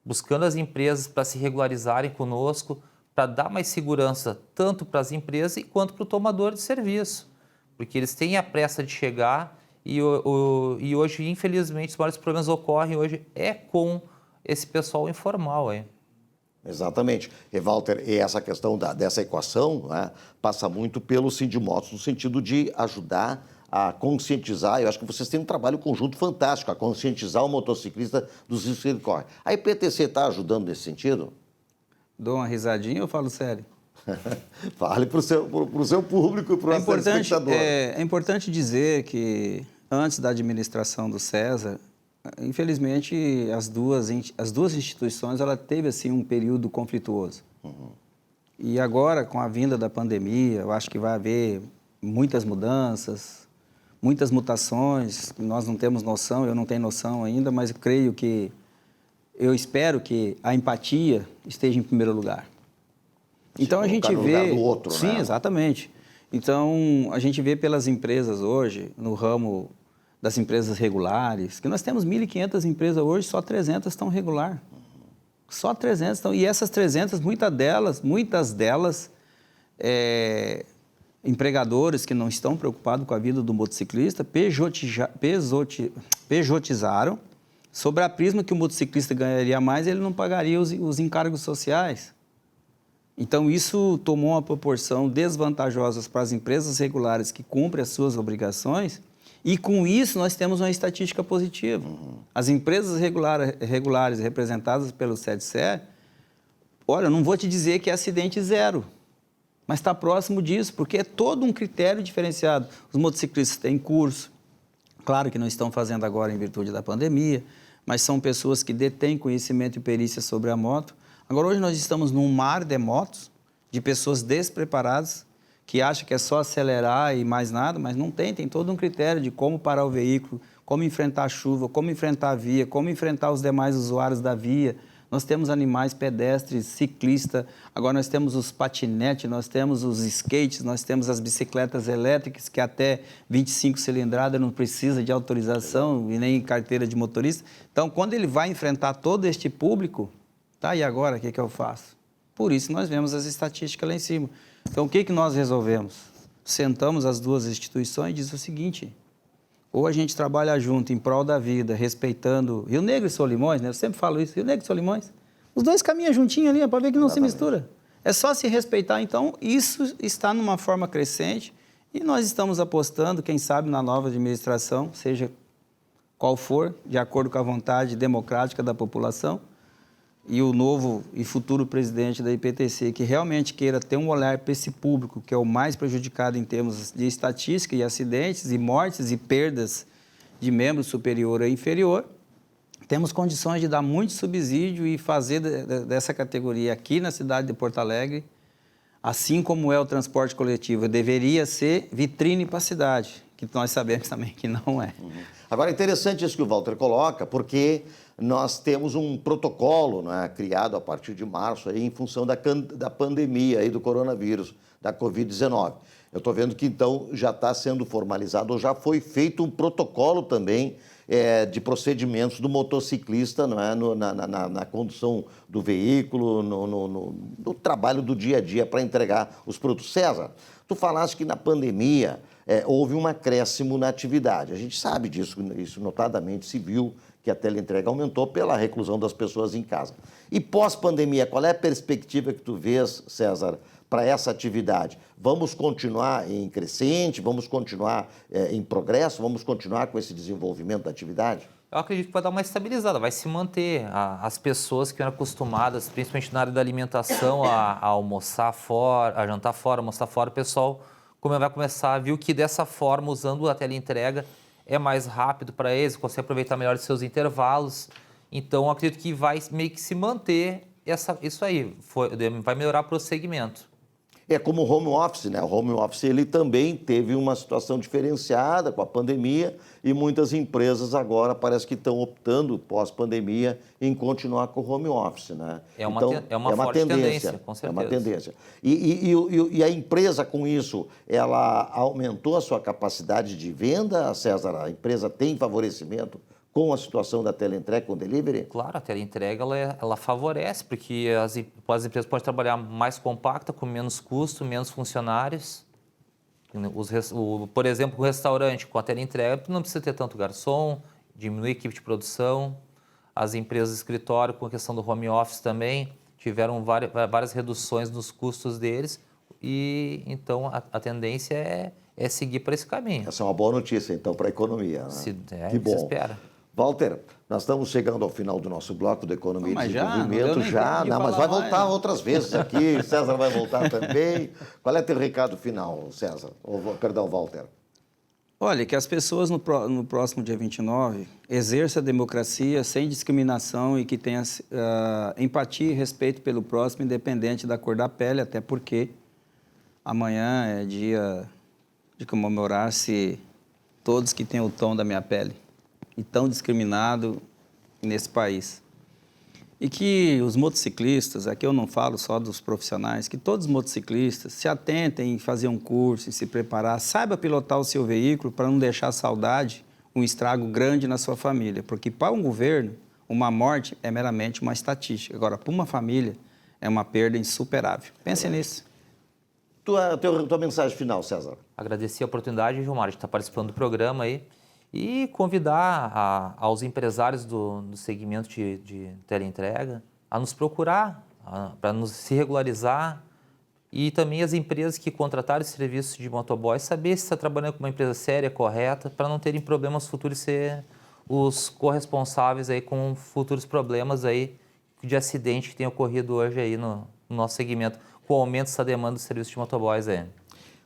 buscando as empresas para se regularizarem conosco, para dar mais segurança tanto para as empresas quanto para o tomador de serviço, porque eles têm a pressa de chegar e hoje, infelizmente, os maiores problemas ocorrem hoje com esse pessoal informal aí. Exatamente. E, Walter, e essa questão dessa equação, né, passa muito pelo Sindimotos, no sentido de ajudar a conscientizar. Eu acho que vocês têm um trabalho conjunto fantástico, a conscientizar o motociclista dos riscos que ele corre. A IPTC está ajudando nesse sentido? Dou uma risadinha ou falo sério? Fale para o seu público e para o nosso espectador. É importante dizer que, antes da administração do César, infelizmente, as duas instituições, ela teve assim um período conflituoso. Uhum. E agora, com a vinda da pandemia, eu acho que vai haver muitas mudanças, muitas mutações, que nós não temos noção, eu não tenho noção ainda, mas eu espero que a empatia esteja em primeiro lugar. Então, a gente vê... no lugar do outro, sim, né? Exatamente. Então, a gente vê pelas empresas hoje, no ramo das empresas regulares, que nós temos 1.500 empresas hoje, só 300 estão regular. Só 300 estão. E essas 300, muitas delas empregadores que não estão preocupados com a vida do motociclista, pejotizaram sobre a prisma que o motociclista ganharia mais, ele não pagaria os encargos sociais. Então, isso tomou uma proporção desvantajosa para as empresas regulares que cumprem as suas obrigações. E, com isso, nós temos uma estatística positiva. As empresas regulares representadas pelo CETSER, olha, eu não vou te dizer que é acidente zero, mas está próximo disso, porque é todo um critério diferenciado. Os motociclistas têm curso, claro que não estão fazendo agora em virtude da pandemia, mas são pessoas que detêm conhecimento e perícia sobre a moto. Agora, hoje nós estamos num mar de motos, de pessoas despreparadas, que acha que é só acelerar e mais nada, mas não tem todo um critério de como parar o veículo, como enfrentar a chuva, como enfrentar a via, como enfrentar os demais usuários da via. Nós temos animais pedestres, ciclistas, agora nós temos os patinetes, nós temos os skates, nós temos as bicicletas elétricas, que até 25 cilindradas não precisa de autorização e nem carteira de motorista. Então, quando ele vai enfrentar todo este público, tá, e agora o que eu faço? Por isso nós vemos as estatísticas lá em cima. Então, o que nós resolvemos? Sentamos as duas instituições e diz o seguinte: ou a gente trabalha junto em prol da vida, respeitando Rio Negro e Solimões, né? Eu sempre falo isso, Rio Negro e Solimões, os dois caminham juntinho ali, para ver que não se mistura. É só se respeitar. Então, isso está numa forma crescente e nós estamos apostando, quem sabe, na nova administração, seja qual for, de acordo com a vontade democrática da população, e o novo e futuro presidente da IPTC, que realmente queira ter um olhar para esse público, que é o mais prejudicado em termos de estatística e acidentes e mortes e perdas de membro superior a inferior, temos condições de dar muito subsídio e fazer dessa categoria aqui na cidade de Porto Alegre, assim como é o transporte coletivo, deveria ser vitrine para a cidade, que nós sabemos também que não é. Agora, é interessante isso que o Walter coloca, porque nós temos um protocolo, né, criado a partir de março aí, em função da pandemia aí, do coronavírus, da Covid-19. Eu estou vendo que, então, já está sendo formalizado, ou já foi feito um protocolo também de procedimentos do motociclista, não é, na condução do veículo, no trabalho do dia a dia para entregar os produtos. César, tu falaste que na pandemia houve um acréscimo na atividade. A gente sabe disso, isso notadamente se viu, que a teleentrega aumentou pela reclusão das pessoas em casa. E pós-pandemia, qual é a perspectiva que tu vês, César, para essa atividade? Vamos continuar em crescente, vamos continuar em progresso, vamos continuar com esse desenvolvimento da atividade? Eu acredito que vai dar uma estabilizada, vai se manter. As pessoas que eram acostumadas, principalmente na área da alimentação, a almoçar fora, a jantar fora, almoçar fora, o pessoal como vai começar, viu que dessa forma, usando a teleentrega, é mais rápido para eles, consegue aproveitar melhor os seus intervalos. Então, acredito que vai meio que se manter isso aí, vai melhorar para o segmento. É como o home office, né? O home office ele também teve uma situação diferenciada com a pandemia e muitas empresas agora parece que estão optando, pós-pandemia, em continuar com o home office, né? É uma forte tendência, com certeza. É uma tendência. E a empresa, com isso, ela aumentou a sua capacidade de venda, César? A empresa tem favorecimento com a situação da teleentrega, com o delivery? Claro, a teleentrega ela favorece, porque as empresas podem trabalhar mais compacta, com menos custo, menos funcionários. Por exemplo, o restaurante com a teleentrega não precisa ter tanto garçom, diminui a equipe de produção. As empresas de escritório, com a questão do home office também, tiveram várias reduções nos custos deles. E então a tendência é seguir por esse caminho. Essa é uma boa notícia, então, para a economia. Né? Que bom. Se espera. Walter, nós estamos chegando ao final do nosso bloco de Economia e Desenvolvimento. Mas vai voltar outras vezes aqui. César vai voltar também. Qual é teu recado final, César? Perdão, Walter. Olha, que as pessoas no próximo dia 29 exerçam a democracia sem discriminação e que tenham empatia e respeito pelo próximo, independente da cor da pele, até porque amanhã é dia de comemorar-se todos que têm o tom da minha pele e tão discriminado nesse país. E que os motociclistas, aqui eu não falo só dos profissionais, que todos os motociclistas se atentem em fazer um curso, em se preparar, saiba pilotar o seu veículo para não deixar saudade, um estrago grande na sua família. Porque para um governo, uma morte é meramente uma estatística. Agora, para uma família, é uma perda insuperável. Pense nisso. Tua mensagem final, César. Agradecer a oportunidade, Gilmar, de estar participando do programa aí. E convidar aos empresários do segmento de teleentrega a nos procurar, para nos se regularizar, e também as empresas que contrataram esse serviço de motoboy saber se está trabalhando com uma empresa séria, correta, para não terem problemas futuros e ser os corresponsáveis aí com futuros problemas aí de acidente que tem ocorrido hoje aí no nosso segmento, com o aumento dessa demanda do serviço de motoboys aí.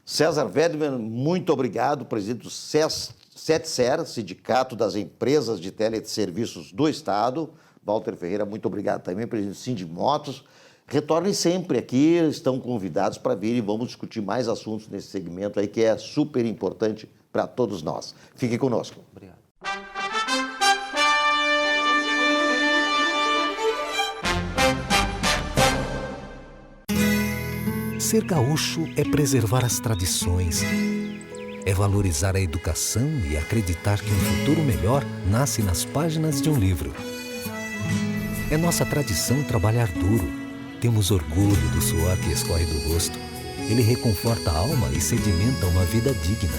César Wedman, muito obrigado, presidente do SETSER, Sindicato das Empresas de Teleserviços do Estado. Walter Ferreira, muito obrigado também, presidente do Sindimotos. Retornem sempre aqui, estão convidados para vir e vamos discutir mais assuntos nesse segmento aí que é super importante para todos nós. Fique conosco. Obrigado. Ser gaúcho é preservar as tradições, é valorizar a educação e acreditar que um futuro melhor nasce nas páginas de um livro. É nossa tradição trabalhar duro. Temos orgulho do suor que escorre do rosto. Ele reconforta a alma e sedimenta uma vida digna.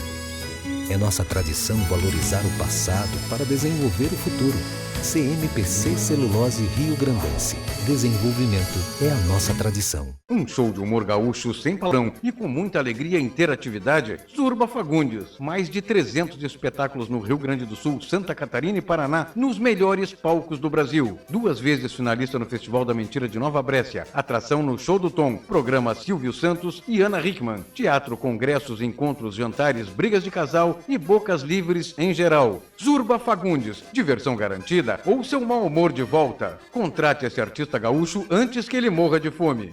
É nossa tradição valorizar o passado para desenvolver o futuro. CMPC Celulose Rio Grandense. Desenvolvimento é a nossa tradição. Um show de humor gaúcho sem palavrão e com muita alegria e interatividade. Zurba Fagundes. Mais de 300 espetáculos no Rio Grande do Sul, Santa Catarina e Paraná, nos melhores palcos do Brasil. 2 vezes finalista no Festival da Mentira de Nova Brécia. Atração no Show do Tom. Programa Silvio Santos e Ana Hickman. Teatro, congressos, encontros, jantares, brigas de casal e bocas livres em geral. Zurba Fagundes. Diversão garantida ou seu mau humor de volta. Contrate esse artista gaúcho antes que ele morra de fome.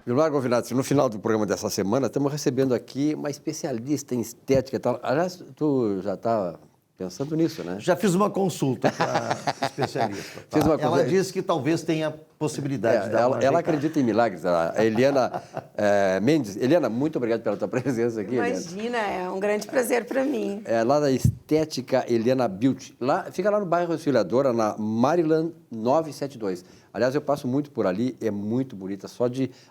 Gilmar Govinato, no final do programa dessa semana, estamos recebendo aqui uma especialista em estética e tal. Aliás, tu já está pensando nisso, né? Já fiz uma consulta para especialista. Tá? Ela disse que talvez tenha possibilidade de dar uma ela acredita em milagres. A Eliana Mendes. Eliana, muito obrigado pela tua presença aqui. Imagina, Eliana. É um grande prazer para mim. Lá da Estética Eliana Beauty. Fica lá no bairro Auxiliadora, na Maryland 972. Aliás, eu passo muito por ali, é muito bonita.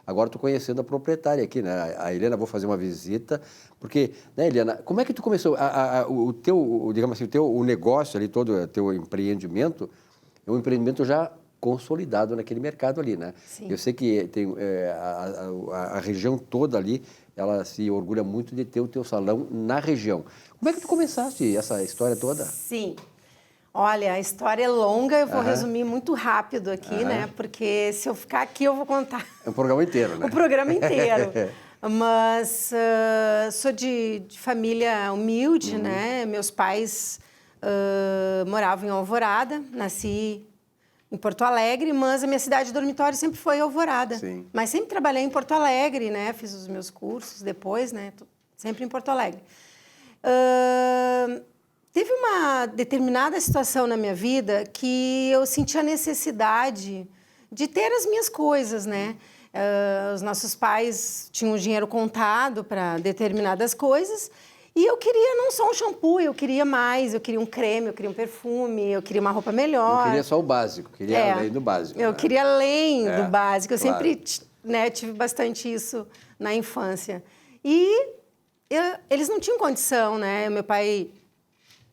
Agora estou conhecendo a proprietária aqui, né? A Eliana, vou fazer uma visita. Porque, né, Eliana, como é que tu começou? O teu, digamos assim, o negócio ali, todo o teu empreendimento, é um empreendimento já consolidado naquele mercado ali, né? Sim. Eu sei que tem a região toda ali, ela se orgulha muito de ter o teu salão na região. Como é que tu começaste essa história toda? Sim. Olha, a história é longa, eu vou resumir muito rápido aqui, né? Porque se eu ficar aqui, eu vou contar... É um programa inteiro, né? O programa inteiro. Mas sou de família humilde, né? Meus pais moravam em Alvorada, nasci em Porto Alegre, mas a minha cidade de dormitório sempre foi Alvorada. Sim. Mas sempre trabalhei em Porto Alegre, né? Fiz os meus cursos depois, né? Sempre em Porto Alegre. Teve uma determinada situação na minha vida que eu senti a necessidade de ter as minhas coisas, né? Os nossos pais tinham dinheiro contado para determinadas coisas e eu queria não só um shampoo, eu queria mais, eu queria um creme, eu queria um perfume, eu queria uma roupa melhor. Não queria só o básico, queria além do básico. Eu queria além do básico, eu claro. sempre tive bastante isso na infância. E eles não tinham condição, né? Meu pai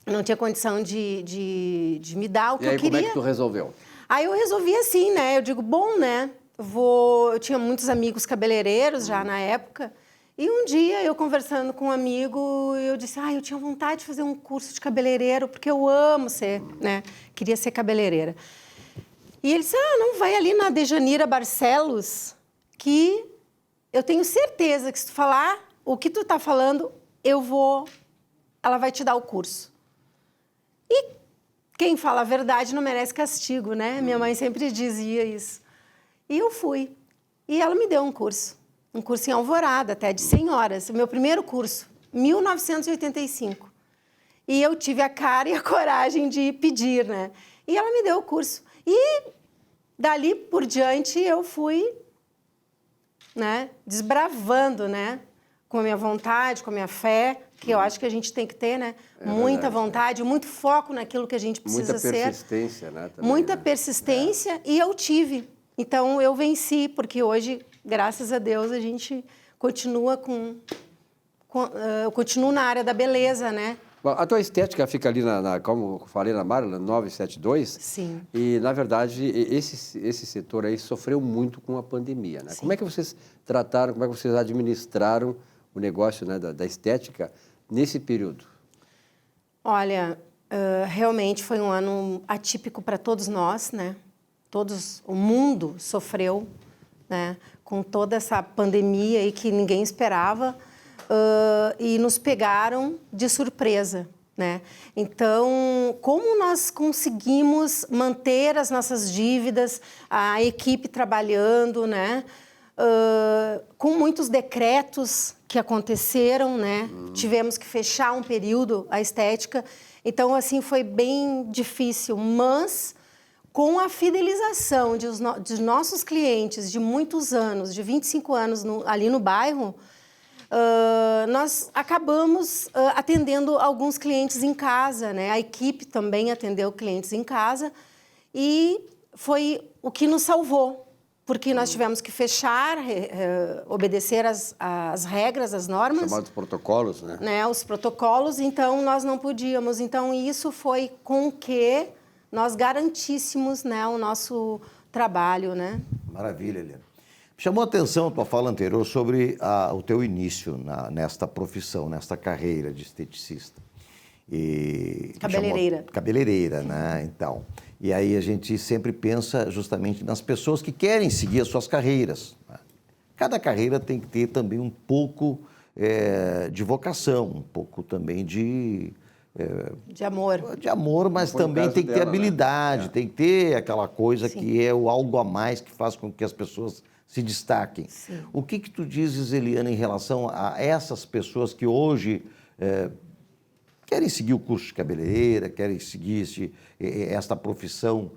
não tinha condição de me dar o que eu queria. E aí, como é que tu resolveu? Aí eu resolvi assim, né? Eu digo, bom, né? Eu tinha muitos amigos cabeleireiros já na época. E um dia, eu conversando com um amigo, eu disse, eu tinha vontade de fazer um curso de cabeleireiro, porque eu amo ser, né? Queria ser cabeleireira. E ele disse, não, vai ali na Dejanira Barcelos, que eu tenho certeza que se tu falar o que tu tá falando, ela vai te dar o curso. E quem fala a verdade não merece castigo, né? Minha mãe sempre dizia isso. E eu fui. E ela me deu um curso em Alvorada, até de 100 horas. O meu primeiro curso, 1985. E eu tive a cara e a coragem de pedir, né? E ela me deu o curso. E dali por diante eu fui, né, desbravando, né? Com a minha vontade, com a minha fé, que eu acho que a gente tem que ter, né? Muita vontade, muito foco naquilo que a gente precisa ser. Muita persistência, né? Também, Muita persistência e eu tive. Então, eu venci, porque hoje, graças a Deus, a gente continua eu continuo na área da beleza, né? Bom, a tua estética fica ali, como eu falei, na Maryland 972. Sim. E, na verdade, esse setor aí sofreu muito com a pandemia, né? Sim. Como é que vocês trataram, como é que vocês administraram o negócio, né, da estética nesse período? Olha, realmente foi um ano atípico para todos nós, né? O mundo sofreu, né? Com toda essa pandemia aí que ninguém esperava e nos pegaram de surpresa, né? Então, como nós conseguimos manter as nossas dívidas, a equipe trabalhando, né? Com muitos decretos que aconteceram, né? Tivemos que fechar um período a estética. Então, assim, foi bem difícil, mas com a fidelização de nossos clientes de muitos anos, de 25 anos ali no bairro, nós acabamos atendendo alguns clientes em casa, né? A equipe também atendeu clientes em casa e foi o que nos salvou. Porque nós tivemos que fechar, obedecer as regras, as normas. Chamados protocolos, né? Os protocolos, então nós não podíamos. Então isso foi com que nós garantíssemos, né, o nosso trabalho, né? Maravilha, Helena. Chamou a atenção a tua fala anterior sobre o teu início nesta profissão, nesta carreira de esteticista. Cabeleireira. Cabeleireira, né? Então... E aí a gente sempre pensa justamente nas pessoas que querem seguir as suas carreiras. Cada carreira tem que ter também um pouco de vocação, um pouco também de amor. De amor, mas também tem que ter habilidade, né? Tem que ter aquela coisa Sim. Que é o algo a mais que faz com que as pessoas se destaquem. Sim. O que tu dizes, Eliana, em relação a essas pessoas que hoje... querem seguir o curso de cabeleireira, querem seguir esta profissão,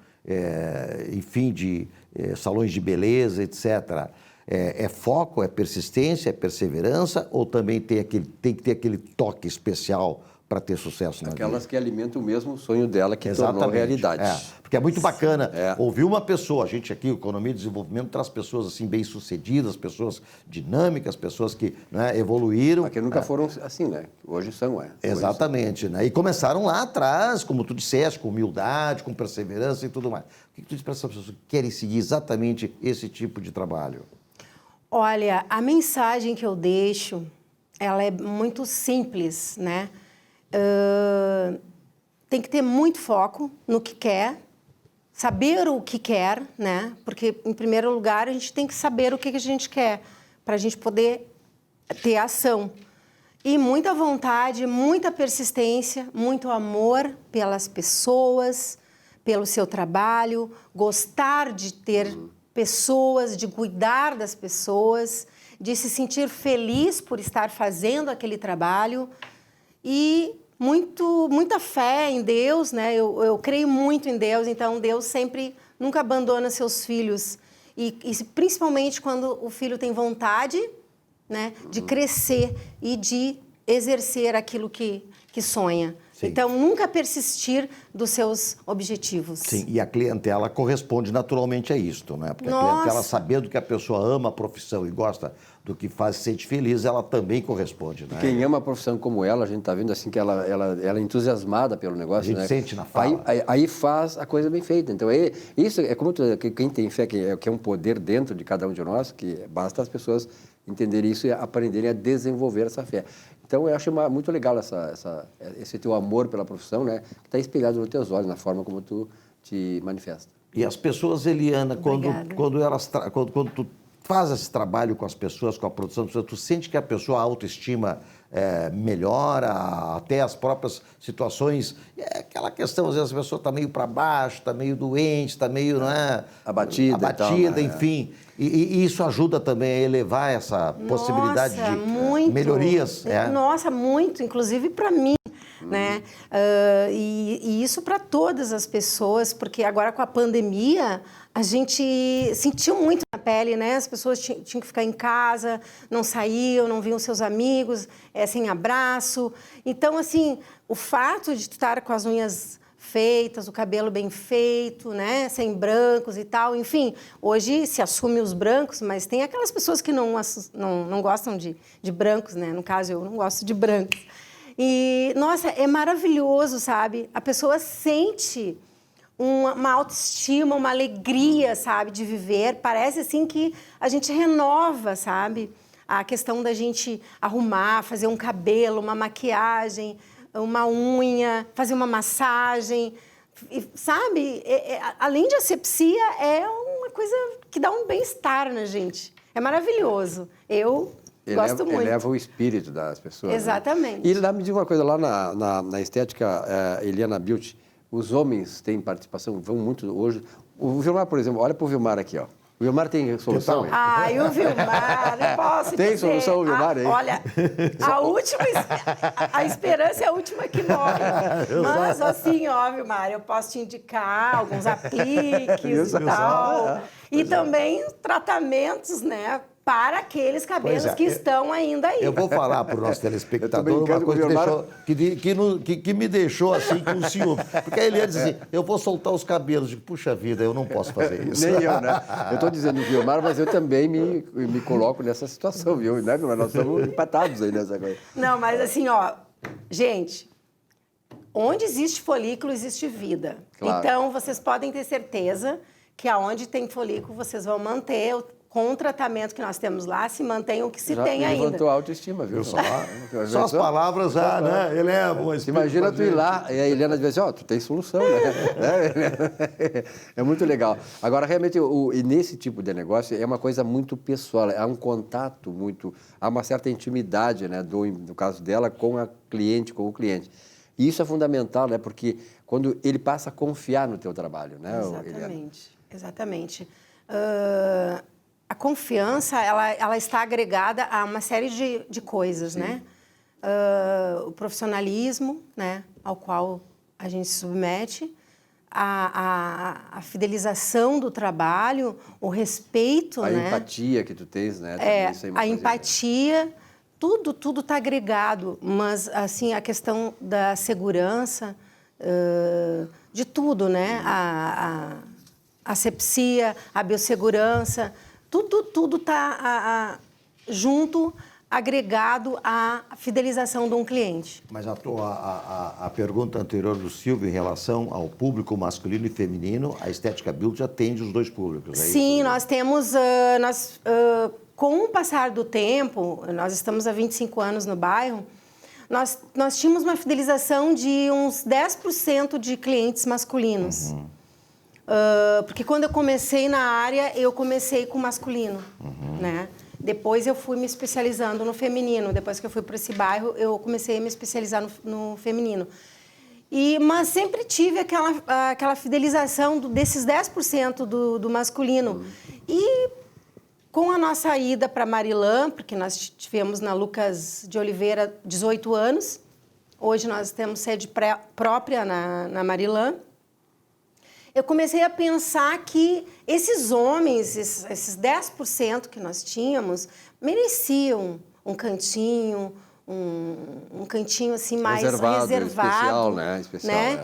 enfim, de salões de beleza, etc. É foco, é persistência, é perseverança ou também tem que ter aquele toque especial para ter sucesso na vida? Aquelas que alimentam o mesmo sonho dela, que tornou realidade. Porque é muito bacana ouvir uma pessoa, a gente aqui, Economia e Desenvolvimento, traz pessoas assim bem-sucedidas, pessoas dinâmicas, pessoas que, né, evoluíram. Mas que nunca foram assim, né? Hoje são, Exatamente, né? E começaram lá atrás, como tu disseste, com humildade, com perseverança e tudo mais. O que tu diz para essas pessoas que querem seguir exatamente esse tipo de trabalho? Olha, a mensagem que eu deixo, ela é muito simples, né? tem que ter muito foco no que quer, saber o que quer, né? Porque, em primeiro lugar, a gente tem que saber o que a gente quer, para a gente poder ter ação. E muita vontade, muita persistência, muito amor pelas pessoas, pelo seu trabalho, gostar de ter pessoas, de cuidar das pessoas, de se sentir feliz por estar fazendo aquele trabalho e muita fé em Deus, né? Eu creio muito em Deus, então Deus sempre nunca abandona seus filhos e principalmente quando o filho tem vontade, né, de crescer e de exercer aquilo que sonha. Sim. Então, nunca persistir dos seus objetivos. Sim, e a clientela corresponde naturalmente a isto, né? Porque a clientela, sabendo que a pessoa ama a profissão e gosta do que faz, se sente feliz, ela também corresponde, né? Quem ama a profissão como ela, a gente está vendo assim que ela é entusiasmada pelo negócio, né? A gente sente na fala. Aí faz a coisa bem feita. Então, isso é como quem tem fé, que é um poder dentro de cada um de nós, que basta as pessoas entenderem isso e aprenderem a desenvolver essa fé. Então, eu acho muito legal esse teu amor pela profissão, né? Que está espelhado nos teus olhos, na forma como tu te manifesta. E as pessoas, Eliana, quando tu faz esse trabalho com as pessoas, com a produção, tu sente que a pessoa, a autoestima melhora, até as próprias situações, aquela questão, às vezes a pessoa está meio para baixo, está meio doente, está meio, né, abatida, enfim. E isso ajuda também a elevar essa possibilidade de melhorias. Nossa, muito, inclusive para mim. Né? E isso para todas as pessoas, porque agora com a pandemia a gente sentiu muito na pele, né? As pessoas tinham que ficar em casa, não saíam, não viam seus amigos, sem abraço. Então, assim, o fato de tu estar com as unhas feitas, o cabelo bem feito, né? Sem brancos e tal, enfim, hoje se assume os brancos, mas tem aquelas pessoas que não gostam de brancos, né? No caso, eu não gosto de brancos. E, nossa, é maravilhoso, sabe? A pessoa sente uma autoestima, uma alegria, sabe, de viver. Parece, assim, que a gente renova, sabe? A questão da gente arrumar, fazer um cabelo, uma maquiagem, uma unha, fazer uma massagem, sabe? Além de asepsia, é uma coisa que dá um bem-estar na gente. É maravilhoso. Eu gosto muito. Eleva o espírito das pessoas. Exatamente. Né? E lá me diz uma coisa, lá na estética Eliana Beauty, os homens têm participação, vão muito hoje. O Vilmar, por exemplo, olha para o Vilmar aqui, ó. O Vilmar tem solução? E o Vilmar, eu posso tem dizer. Solução, o Vilmar aí? Olha, a esperança é a última que morre. Mas assim, ó, Vilmar, eu posso te indicar alguns apliques e tal. E também tratamentos, né? Para aqueles cabelos que estão ainda aí. Eu vou falar para o nosso telespectador uma coisa que me deixou assim com ciúme. Porque ele ia dizer, eu vou soltar os cabelos. Puxa vida, eu não posso fazer isso. Nem eu, né? Eu estou dizendo Vilmar, mas eu também me coloco nessa situação, viu? Né? Nós estamos empatados aí nessa coisa. Não, mas assim, ó, gente, onde existe folículo, existe vida. Claro. Então, vocês podem ter certeza que aonde tem folículo, vocês vão manter com o tratamento que nós temos lá, se mantém o que se tem ainda. Levantou a autoestima, viu? Só as palavras já, né? Elevam. Imagina tu ir lá e a Eliana dizer assim, tu tem solução, né? É muito legal. Agora, realmente, e nesse tipo de negócio, é uma coisa muito pessoal, há um contato muito, há uma certa intimidade, né? No caso dela, com a cliente, com o cliente. E isso é fundamental, né? Porque quando ele passa a confiar no teu trabalho, né, Eliana? Exatamente. A confiança, ela está agregada a uma série de coisas, sim, né? O profissionalismo, né, ao qual a gente se submete, a fidelização do trabalho, o respeito, a né? empatia que tu tens, né? A empatia, tudo está agregado, mas, assim, a questão da segurança, de tudo, né? A asepsia, a biossegurança, tudo está junto, agregado à fidelização de um cliente. Mas a pergunta anterior do Silvio em relação ao público masculino e feminino, a Estética Beauty atende os dois públicos, é isso? Sim, nós temos, com o passar do tempo, nós estamos há 25 anos no bairro, nós tínhamos uma fidelização de uns 10% de clientes masculinos. Porque quando eu comecei na área, eu comecei com masculino, né? Depois eu fui me especializando no feminino. Depois que eu fui para esse bairro, eu comecei a me especializar no feminino. Mas sempre tive aquela fidelização desses 10% do masculino. E com a nossa ida para Marilã, porque nós tivemos na Lucas de Oliveira 18 anos, hoje nós temos sede própria na Marilã, eu comecei a pensar que esses homens, esses 10% que nós tínhamos, mereciam um cantinho, um cantinho assim mais reservado, especial, né?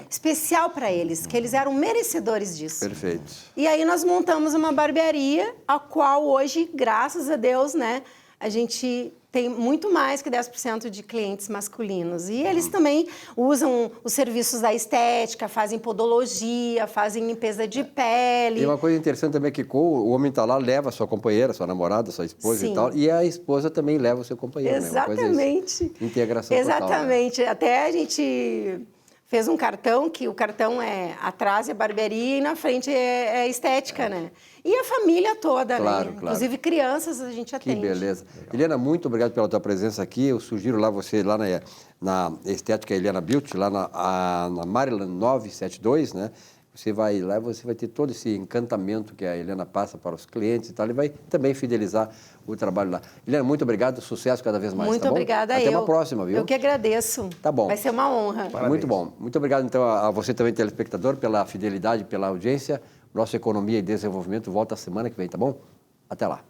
Especial para eles, que eles eram merecedores disso. Perfeito. E aí nós montamos uma barbearia, a qual hoje, graças a Deus, né, a gente tem muito mais que 10% de clientes masculinos. E eles também usam os serviços da estética, fazem podologia, fazem limpeza de pele. E uma coisa interessante também é que o homem está lá, leva a sua companheira, sua namorada, sua esposa Sim. e tal, e a esposa também leva o seu companheiro. Exatamente. Né? Integração Exatamente. total, né? Até a gente fez um cartão, que o cartão é atrás é barbearia e na frente é estética, né? E a família toda, claro, né? Inclusive crianças a gente atende. Que beleza. Helena, muito obrigado pela tua presença aqui. Eu sugiro lá você, lá na Estética Helena Beauty, lá na Maryland 972, né? Você vai lá e você vai ter todo esse encantamento que a Helena passa para os clientes e tal, e vai também fidelizar o trabalho lá. Helena, muito obrigado, sucesso cada vez mais, muito tá bom? obrigada. Até uma próxima, viu? Eu que agradeço. Tá bom. Vai ser uma honra. Parabéns. Muito bom. Muito obrigado, então, a você também, telespectador, pela fidelidade, pela audiência. Nossa Economia e Desenvolvimento volta a semana que vem, tá bom? Até lá.